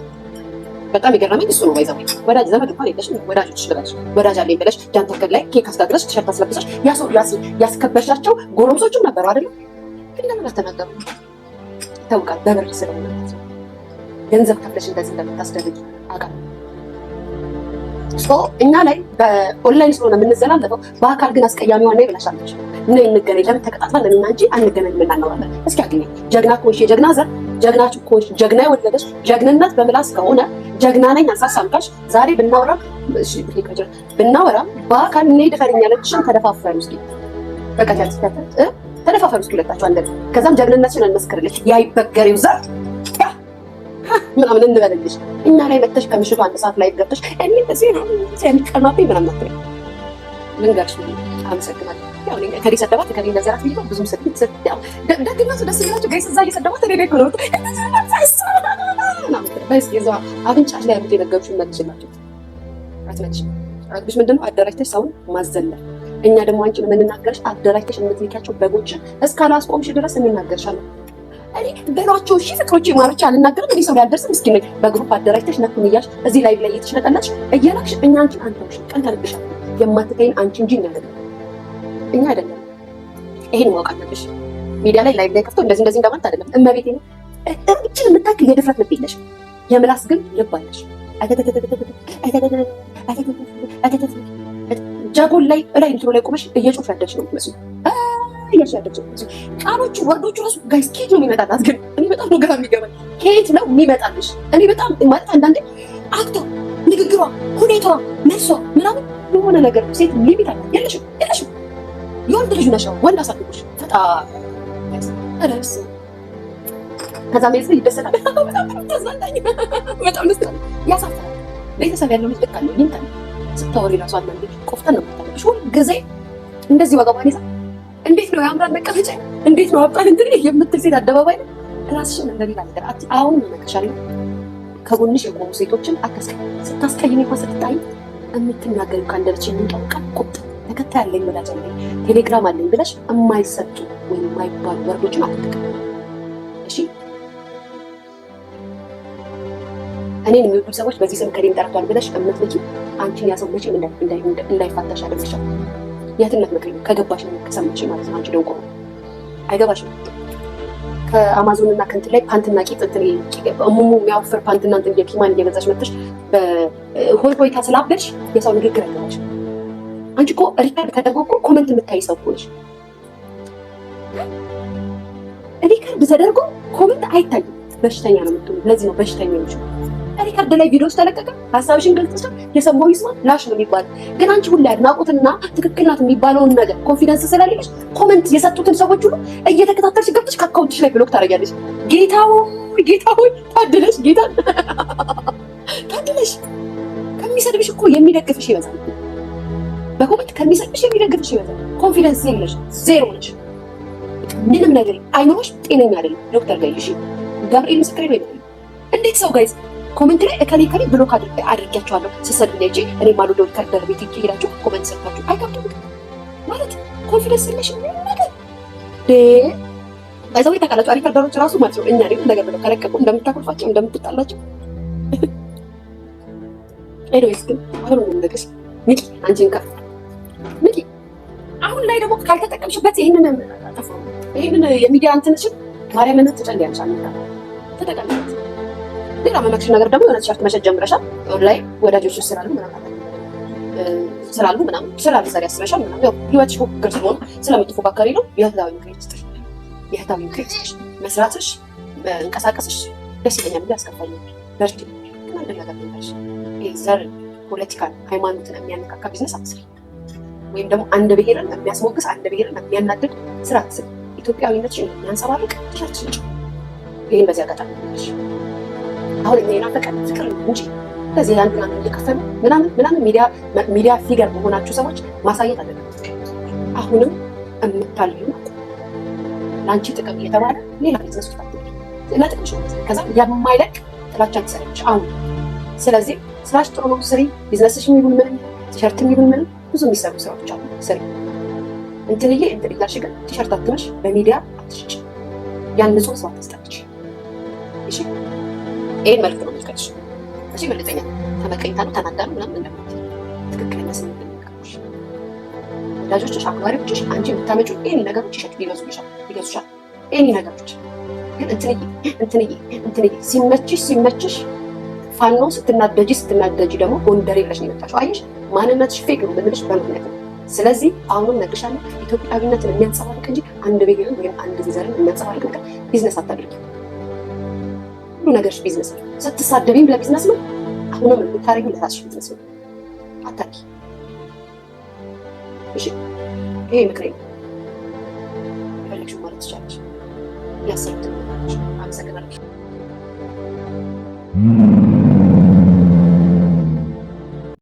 በጣም የገረመኝ እሱ ነው። ባይዘው ወዳጅ ዘመድ እንኳን የለሽም። ወዳጆችሽ ልበልሽ ወዳጅ አለኝ ብለሽ ጃንተከል ላይ ኬክ አስጋግረሽ ቲሸርት አስለብሰሽ ያስከበሻቸው ጎረምሶችም ነበሩ አይደል? ግን ለምን አልተናገሩ? ይታወቃል በብር ስለሆነ ገንዘብ ከፍለሽ እንደዚህ እንደምታስደርጊ አውቃለሁ። እኛ ላይ በኦንላይን ስለሆነ የምንዘላለፈው በአካል ግን አስቀያሚ ዋና ይብላሻለች እና እንገናኝ ለምን ተቀጣጥለን ለምን አንቺ አንገናኝ እናናወራለን። እስኪ አግኘኝ ጀግና ኮሽ የጀግና ዘር ጀግና ኮሽ ጀግና የወለደሽ ጀግንነት በምላስ ከሆነ ጀግና ነኝ አሳሳምካሽ ዛሬ ብናወራ እሺ ብናወራ በአካል እኔ ድፈርኛለችሽን ተደፋፈሩ እስኪ በቃ ተደፋፈሩ እስኪ ሁለታችሁ አንድ ከዛም ጀግንነትሽን እንመስክርልሽ ያይበገሬው ዘር ምናምን እንበልልሽ። እኛ ላይ መተሽ ከምሽቱ 1 ሰዓት ላይ ገብተሽ እኔ እንደዚህ ነው የሚቀርማብኝ ምናምን አትበይ። ልንገርሽ አመሰግናለሁ። ያው እኔ ከዲ ሰደባት ከዲ ነዘራት ቢሉ ብዙም ሰጥት ያው ደግነቱ ደስ ይላችሁ ጋይስ እዛ እየሰደባት እኔ ደግሞ በስ የዛ አፍንጫሽ ላይ ያሉት የነገሩሽን መልሽላችሁ አትመጭ አግብሽ ምንድነው አደራጅተሽ ሰውን ማዘለል። እኛ ደግሞ አንቺን የምንናገርሽ አደራጅተሽ የምትልኪያቸው በጎችን እስካላስቆምሽ ድረስ እንናገርሻለን። እኔ በሏቸው እሺ ፍቅሮቼ ማሮቼ አልናገርም። እኔ ሰው ያልደርስም እስኪ ነኝ በግሩፕ አደራጅተሽ ነኩን እያልሽ እዚህ ላይ እየተሽለጠለጥሽ እየላክሽ እኛ አንቺን አንተውሽ ቀን ተልብሻል የማትተይን አንቺ እንጂ እኛ አይደለም። ይሄን ማወቅ አለብሽ። ሚዲያ ላይ ላይቭ ላይ ከፍቶ እንደዚህ እንደማለት አይደለም። እመቤቴ ነው እችን የምታክል የድፍረት ልብ የለሽ፣ የምላስ ግን ልብ አለሽ። ጃጎል ላይ እንትኑ ላይ ቆመሽ እየጮፍ ያደች ነው የምትመስሉ ቃሎቹ ወርዶቹ ራሱ ጋይስ ከየት ነው የሚመጣላት? ግን እኔ በጣም ነው ግራ የሚገባኝ። ከየት ነው የሚመጣልሽ? እኔ በጣም ማለት አንዳንዴ አክቶ ንግግሯ፣ ሁኔታዋ፣ መልሷ ምናምን የሆነ ነገር ሴት ሊሚት አለ። የለሽም የወንድ ልጅ ነሽ፣ ወንድ አሳድጎሽ ፈጣ ረስ ከዛ ሜዝ ይደሰታል። በጣም ተዝናናኝ፣ በጣም ደስ ያሳፍራል። ቤተሰብ ያለው ልጅ ልክ አለው ይንታል። ስታወሪ ራሱ አንዳንዴ ቆፍጠን ነው የምታለሽ። ሁል ጊዜ እንደዚህ ወገቧን ይዛ እንዴት ነው ያምራል መቀመጫ እንዴት ነው አብጣን እንግዲህ የምትል ሴት አደባባይ ነው። ራስሽን እንደሌላ ነገር አሁን መመከሻለሁ። ከጎንሽ የቆሙ ሴቶችን አታስቀይ። ስታስቀይም እንኳን ስትታይ የምትናገሪው ካንደበች የሚንቀውቃል ቁጥ ተከታይ ያለኝ ወዳጅ አለኝ ቴሌግራም አለኝ ብለሽ የማይሰጡ ወይም የማይባሉ ወርዶችን አትጠቀም። እሺ እኔን የሚወዱ ሰዎች በዚህ ስም ከሌን ጠርቷል ብለሽ እምትልኪ አንቺን ያሰው መቼም እንዳይፋታሽ አደረግሻል። የትነት ምክር ከገባሽ ነው ከሰማሽ ማለት ነው። አንቺ ደንቆ አይገባሽም። ከአማዞን እና ከእንትን ላይ ፓንትና ቂጥ እንትን እሙሙ የሚያወፍር ፓንትና እንትን የኪማን እየገዛሽ መጥተሽ በሆይ ሆይታ ስላበድሽ የሰው ንግግር አይገባሽ። አንቺ እኮ ሪካርድ ተደርጎ እኮ ኮመንት የምታይ ሰው እኮ ነሽ። ሪካርድ ተደርጎ ኮመንት አይታይም። በሽተኛ ነው የምትሆኑ። ለዚህ ነው በሽተኛ ነሽ። ሪካርድ ላይ ቪዲዮስ ተለቀቀ ሀሳብሽን ገልጽሽ የሰማው ይስማ ላሽ ነው የሚባል። ግን አንቺ ሁሉ አድናቆትና ትክክል ናት የሚባለውን ነገር ኮንፊደንስ ስለሌለሽ ኮመንት የሰጡትን ሰዎች ሁሉ እየተከታተልሽ ገብተሽ ከአካውንትሽ ላይ ብሎክ ታደርጊያለሽ። ጌታው ታድለሽ፣ ጌታ ታድለሽ። ከሚሰድብሽ እኮ የሚደግፍሽ ይበዛል። በኮመንት ከሚሰድብሽ የሚደግፍሽ ይበዛል። ኮንፊደንስ የለሽ፣ ዜሮ ነሽ። ምንም ነገር አይኖርሽ ጤነኛ አይደለም። ዶክተር ጋር ይልሽ ገብርኤል ምስክሬ ነው ይላል። እንዴት ሰው ጋይዝ ኮሜንት ላይ እከሌ ብሎክ አድርጊያቸዋለሁ ስሰድብ እንጂ እኔ ማሉዶ ከደር ቤት ሄዳችሁ ኮሜንት ሰጥታችሁ አይከብድም ማለት ኮንፊደንስ የለሽ ነገር ባይዛው ተካላችሁ ሪከርደሮች ራሱ ማለት ነው። እኛ ነገር ብለው ከለቀቁ እንደምታኮርፋቸው እንደምትጣላቸው ኤዶይስ ግን አሁን ነው እንደገስ ንቂ አንቺን ከፍ ንቂ። አሁን ላይ ደግሞ ካልተጠቀምሽበት ይሄንን የሚዲያ እንትንሽን ማርያምን ትጨንዲያለሽ አንተ ተጠቀምበት። ሌላ መመክሽ ነገር ደግሞ የሆነ ቲሸርት መሸጥ ጀምረሻል። ኦንላይን ወዳጆች ስላሉ ምናምን ስራ ልትሰሪ ያስበሻል ምናምን ያው ህይወትሽ ፉክክር ስለሆነ ስለምትፎካከሪ ነው። የህታዊ ምክር መስራትሽ እንቀሳቀስሽ ደስ ይለኛል ብዬ አስከፋለሁ። በርቺ ግን አንድ ነገር ልንገርሽ፣ ዘር ፖለቲካን ሃይማኖትን የሚያነካካ ቢዝነስ አትስሪ፣ ወይም ደግሞ አንድ ብሔርን የሚያስሞግስ አንድ ብሔርን የሚያናድድ ስራ አትስሪ። ኢትዮጵያዊነትሽን የሚያንጸባርቅ ቲሸርት ስጭ። ይህን በዚህ አጋጣሚ ልንገርሽ። አሁን እኛ የናፈቀን ፍቅር እንጂ ከዚህ አንድ ምናምን እየከፈሉ ምናምን ሚዲያ ፊገር መሆናችሁ ሰዎች ማሳየት አለበት። አሁንም የምታልዩ ለአንቺ ጥቅም እየተባለ ሌላ ቢዝነስ ውስጥ ለጥቅምሽ ከዛ የማይለቅ ጥላቻ ትሰሪች አሁን። ስለዚህ ስራሽ ጥሩ ነው ስሪ። ቢዝነስሽ የሚሆን ምንም ቲሸርት የሚሆን ምንም ብዙ የሚሰሩ ስራዎች አሉ ስሪ። እንትንዬ እያልሽ ግን ቲሸርት አትመሽ በሚዲያ አትሽጭ። ያን ንጹህ ሰው አታስጠልች። እሺ ይሄን መልዕክት ነው የምልክልሽ። እሺ መልእክተኛ ተመቀኝታ ነው ተናዳ ነው ምናምን እንደማለት ትክክለኛ ስም እንደምትቀርሽ ወዳጆችሽ አክባሪዎችሽ አንቺ የምታመጪው ይሄን ነገሮች ይገዙሻል። ይሄን ነገሮች ግን እንትንዬ ሲመችሽ ፋኖ ስትናደጂ ደግሞ ጎንደሬ ብለሽ ነው የመጣሽው። አየሽ ማንነትሽ ፌክ ነው ብንልሽ በምክንያት ነው። ስለዚህ አሁንም ነግርሻለሁ ኢትዮጵያዊነትን የሚያንጸባርቅ እንጂ አንድ ብሔርን ወይም አንድ ዘርን የሚያንጸባርቅ ነገር ቢዝነስ አታድርጊ። ሁሉ ነገርሽ ቢዝነስ ነው። ስትሳደቢም ለቢዝነስ ነው። አሁንም የምታረጊው ለራስሽ ቢዝነስ ነው። አታድርጊ። እሺ ይሄ ምክሬ ነው። የፈለግሽው ማለት ትችላለሽ። ያሰብኩትን አመሰግናለሁ።